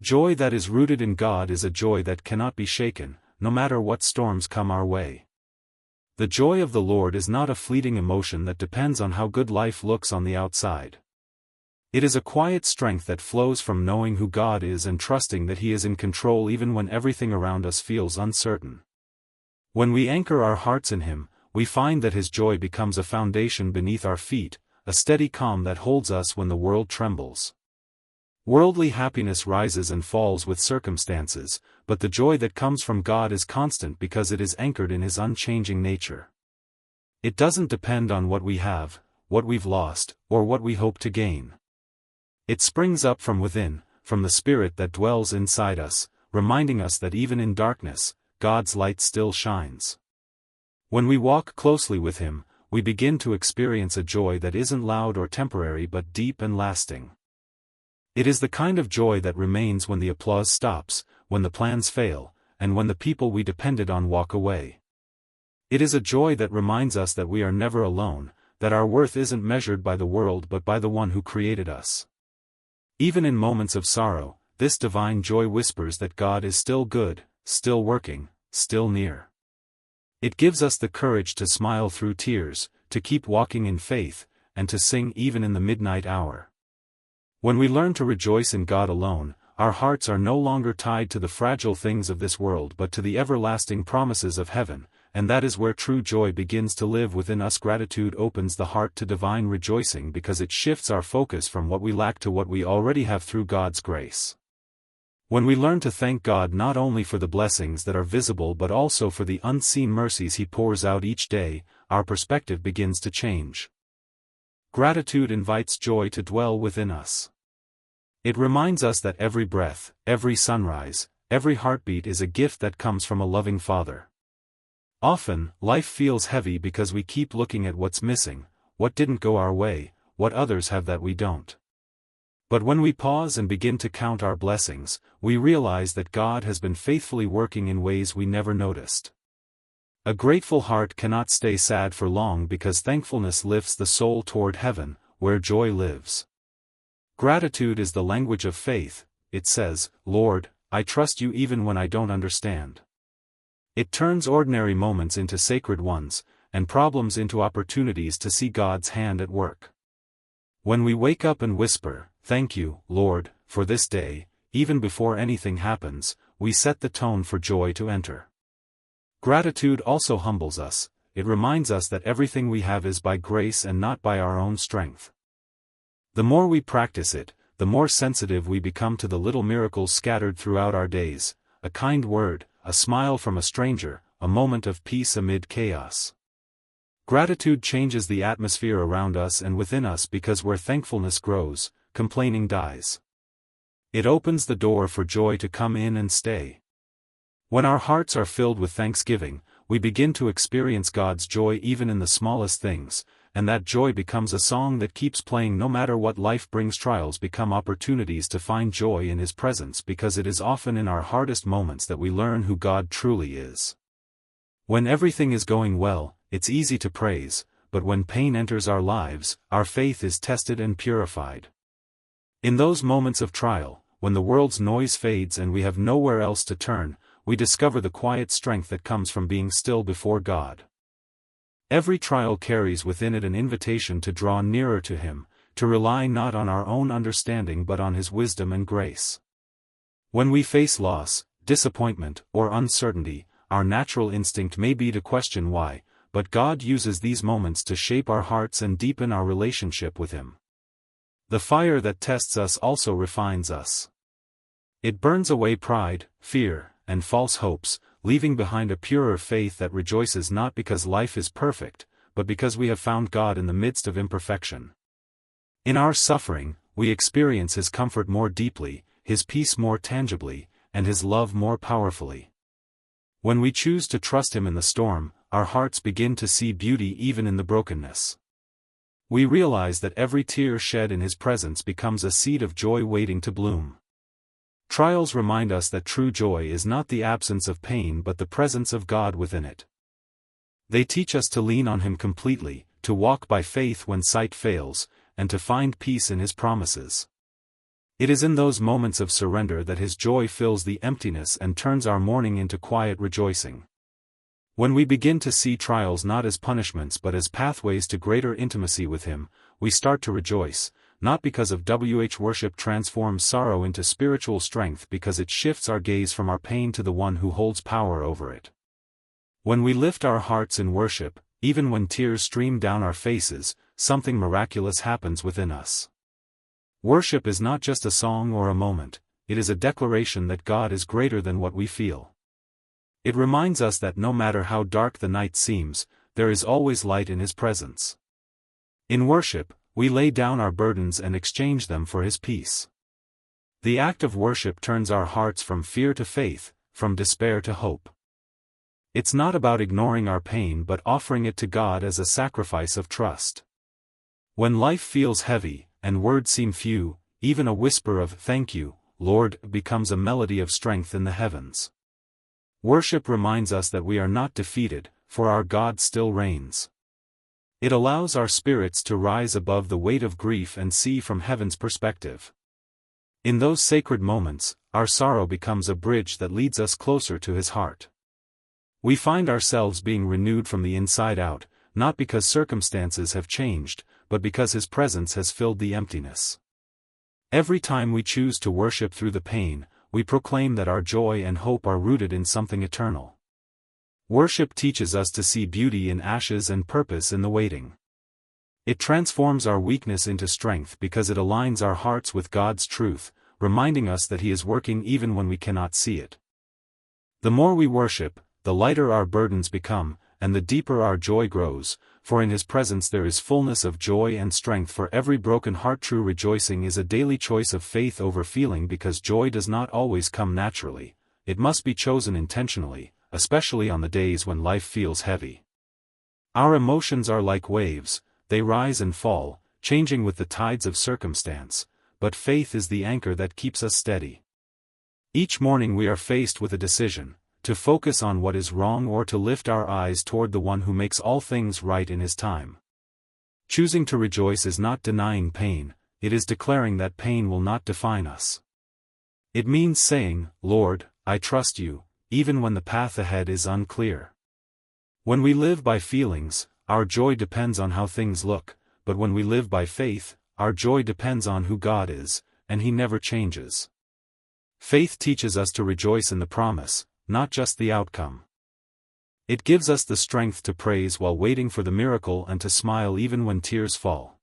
Joy that is rooted in God is a joy that cannot be shaken, no matter what storms come our way. The joy of the Lord is not a fleeting emotion that depends on how good life looks on the outside. It is a quiet strength that flows from knowing who God is and trusting that He is in control even when everything around us feels uncertain. When we anchor our hearts in Him, we find that His joy becomes a foundation beneath our feet, a steady calm that holds us when the world trembles. Worldly happiness rises and falls with circumstances, but the joy that comes from God is constant because it is anchored in His unchanging nature. It doesn't depend on what we have, what we've lost, or what we hope to gain. It springs up from within, from the Spirit that dwells inside us, reminding us that even in darkness, God's light still shines. When we walk closely with Him, we begin to experience a joy that isn't loud or temporary but deep and lasting. It is the kind of joy that remains when the applause stops, when the plans fail, and when the people we depended on walk away. It is a joy that reminds us that we are never alone, that our worth isn't measured by the world but by the One who created us. Even in moments of sorrow, this divine joy whispers that God is still good, still working, still near. It gives us the courage to smile through tears, to keep walking in faith, and to sing even in the midnight hour. When we learn to rejoice in God alone, our hearts are no longer tied to the fragile things of this world but to the everlasting promises of heaven, and that is where true joy begins to live within us. Gratitude opens the heart to divine rejoicing because it shifts our focus from what we lack to what we already have through God's grace. When we learn to thank God not only for the blessings that are visible but also for the unseen mercies He pours out each day, our perspective begins to change. Gratitude invites joy to dwell within us. It reminds us that every breath, every sunrise, every heartbeat is a gift that comes from a loving Father. Often, life feels heavy because we keep looking at what's missing, what didn't go our way, what others have that we don't. But when we pause and begin to count our blessings, we realize that God has been faithfully working in ways we never noticed. A grateful heart cannot stay sad for long because thankfulness lifts the soul toward heaven, where joy lives. Gratitude is the language of faith. It says, "Lord, I trust you even when I don't understand." It turns ordinary moments into sacred ones, and problems into opportunities to see God's hand at work. When we wake up and whisper, "Thank you, Lord, for this day," even before anything happens, we set the tone for joy to enter. Gratitude also humbles us. It reminds us that everything we have is by grace and not by our own strength. The more we practice it, the more sensitive we become to the little miracles scattered throughout our days, a kind word, a smile from a stranger, a moment of peace amid chaos. Gratitude changes the atmosphere around us and within us because where thankfulness grows, complaining dies. It opens the door for joy to come in and stay. When our hearts are filled with thanksgiving, we begin to experience God's joy even in the smallest things, and that joy becomes a song that keeps playing no matter what life brings. Trials become opportunities to find joy in His presence because it is often in our hardest moments that we learn who God truly is. When everything is going well, it's easy to praise, but when pain enters our lives, our faith is tested and purified. In those moments of trial, when the world's noise fades and we have nowhere else to turn, we discover the quiet strength that comes from being still before God. Every trial carries within it an invitation to draw nearer to Him, to rely not on our own understanding but on His wisdom and grace. When we face loss, disappointment, or uncertainty, our natural instinct may be to question why, but God uses these moments to shape our hearts and deepen our relationship with Him. The fire that tests us also refines us. It burns away pride, fear, and false hopes, leaving behind a purer faith that rejoices not because life is perfect, but because we have found God in the midst of imperfection. In our suffering, we experience His comfort more deeply, His peace more tangibly, and His love more powerfully. When we choose to trust Him in the storm, our hearts begin to see beauty even in the brokenness. We realize that every tear shed in His presence becomes a seed of joy waiting to bloom. Trials remind us that true joy is not the absence of pain but the presence of God within it. They teach us to lean on Him completely, to walk by faith when sight fails, and to find peace in His promises. It is in those moments of surrender that His joy fills the emptiness and turns our mourning into quiet rejoicing. When we begin to see trials not as punishments but as pathways to greater intimacy with Him, we start to rejoice, not because of worship transforms sorrow into spiritual strength because it shifts our gaze from our pain to the one who holds power over it. When we lift our hearts in worship, even when tears stream down our faces, something miraculous happens within us. Worship is not just a song or a moment, it is a declaration that God is greater than what we feel. It reminds us that no matter how dark the night seems, there is always light in His presence. In worship, we lay down our burdens and exchange them for His peace. The act of worship turns our hearts from fear to faith, from despair to hope. It's not about ignoring our pain but offering it to God as a sacrifice of trust. When life feels heavy, and words seem few, even a whisper of "Thank you, Lord," becomes a melody of strength in the heavens. Worship reminds us that we are not defeated, for our God still reigns. It allows our spirits to rise above the weight of grief and see from heaven's perspective. In those sacred moments, our sorrow becomes a bridge that leads us closer to His heart. We find ourselves being renewed from the inside out, not because circumstances have changed, but because His presence has filled the emptiness. Every time we choose to worship through the pain, we proclaim that our joy and hope are rooted in something eternal. Worship teaches us to see beauty in ashes and purpose in the waiting. It transforms our weakness into strength because it aligns our hearts with God's truth, reminding us that He is working even when we cannot see it. The more we worship, the lighter our burdens become, and the deeper our joy grows, for in His presence there is fullness of joy and strength for every broken heart. True rejoicing is a daily choice of faith over feeling because joy does not always come naturally, it must be chosen intentionally, especially on the days when life feels heavy. Our emotions are like waves, they rise and fall, changing with the tides of circumstance, but faith is the anchor that keeps us steady. Each morning we are faced with a decision: to focus on what is wrong or to lift our eyes toward the one who makes all things right in His time. Choosing to rejoice is not denying pain, it is declaring that pain will not define us. It means saying, "Lord, I trust You, even when the path ahead is unclear." When we live by feelings, our joy depends on how things look, but when we live by faith, our joy depends on who God is, and He never changes. Faith teaches us to rejoice in the promise, not just the outcome. It gives us the strength to praise while waiting for the miracle and to smile even when tears fall.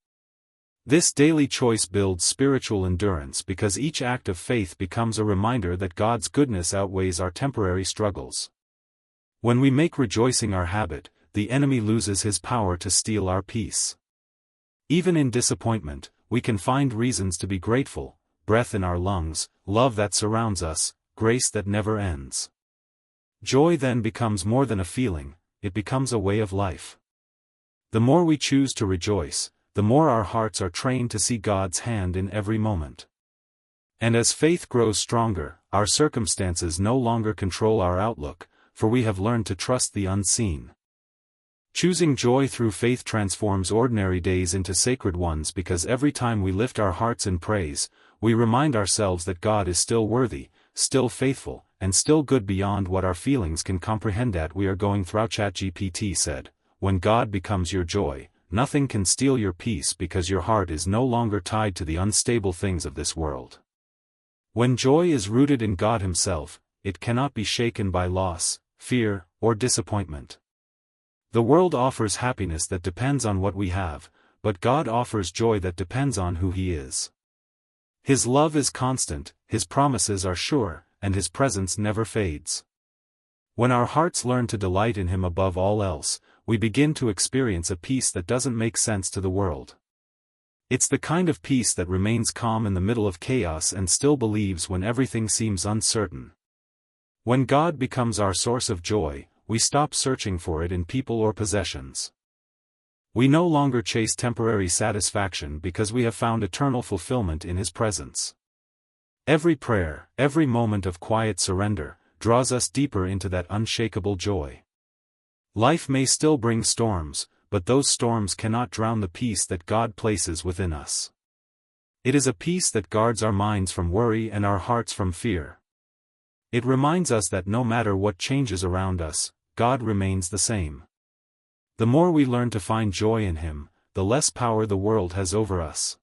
This daily choice builds spiritual endurance because each act of faith becomes a reminder that God's goodness outweighs our temporary struggles. When we make rejoicing our habit, the enemy loses his power to steal our peace. Even in disappointment, we can find reasons to be grateful: breath in our lungs, love that surrounds us, grace that never ends. Joy then becomes more than a feeling, it becomes a way of life. The more we choose to rejoice, the more our hearts are trained to see God's hand in every moment. And as faith grows stronger, our circumstances no longer control our outlook, for we have learned to trust the unseen. Choosing joy through faith transforms ordinary days into sacred ones because every time we lift our hearts in praise, we remind ourselves that God is still worthy, still faithful, and still good beyond what our feelings can comprehend. We are going through. ChatGPT said, "When God becomes your joy, nothing can steal your peace because your heart is no longer tied to the unstable things of this world." When joy is rooted in God Himself, it cannot be shaken by loss, fear, or disappointment. The world offers happiness that depends on what we have, but God offers joy that depends on who He is. His love is constant, His promises are sure, and His presence never fades. When our hearts learn to delight in Him above all else, we begin to experience a peace that doesn't make sense to the world. It's the kind of peace that remains calm in the middle of chaos and still believes when everything seems uncertain. When God becomes our source of joy, we stop searching for it in people or possessions. We no longer chase temporary satisfaction because we have found eternal fulfillment in His presence. Every prayer, every moment of quiet surrender, draws us deeper into that unshakable joy. Life may still bring storms, but those storms cannot drown the peace that God places within us. It is a peace that guards our minds from worry and our hearts from fear. It reminds us that no matter what changes around us, God remains the same. The more we learn to find joy in Him, the less power the world has over us.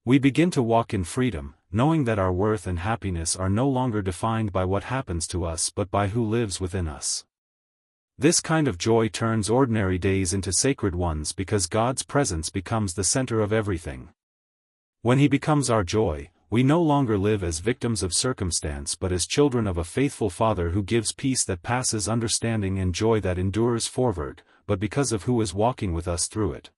We begin to walk in freedom, knowing that our worth and happiness are no longer defined by what happens to us but by who lives within us. This kind of joy turns ordinary days into sacred ones because God's presence becomes the center of everything. When He becomes our joy, we no longer live as victims of circumstance but as children of a faithful Father who gives peace that passes understanding and joy that endures forward, but because of who is walking with us through it.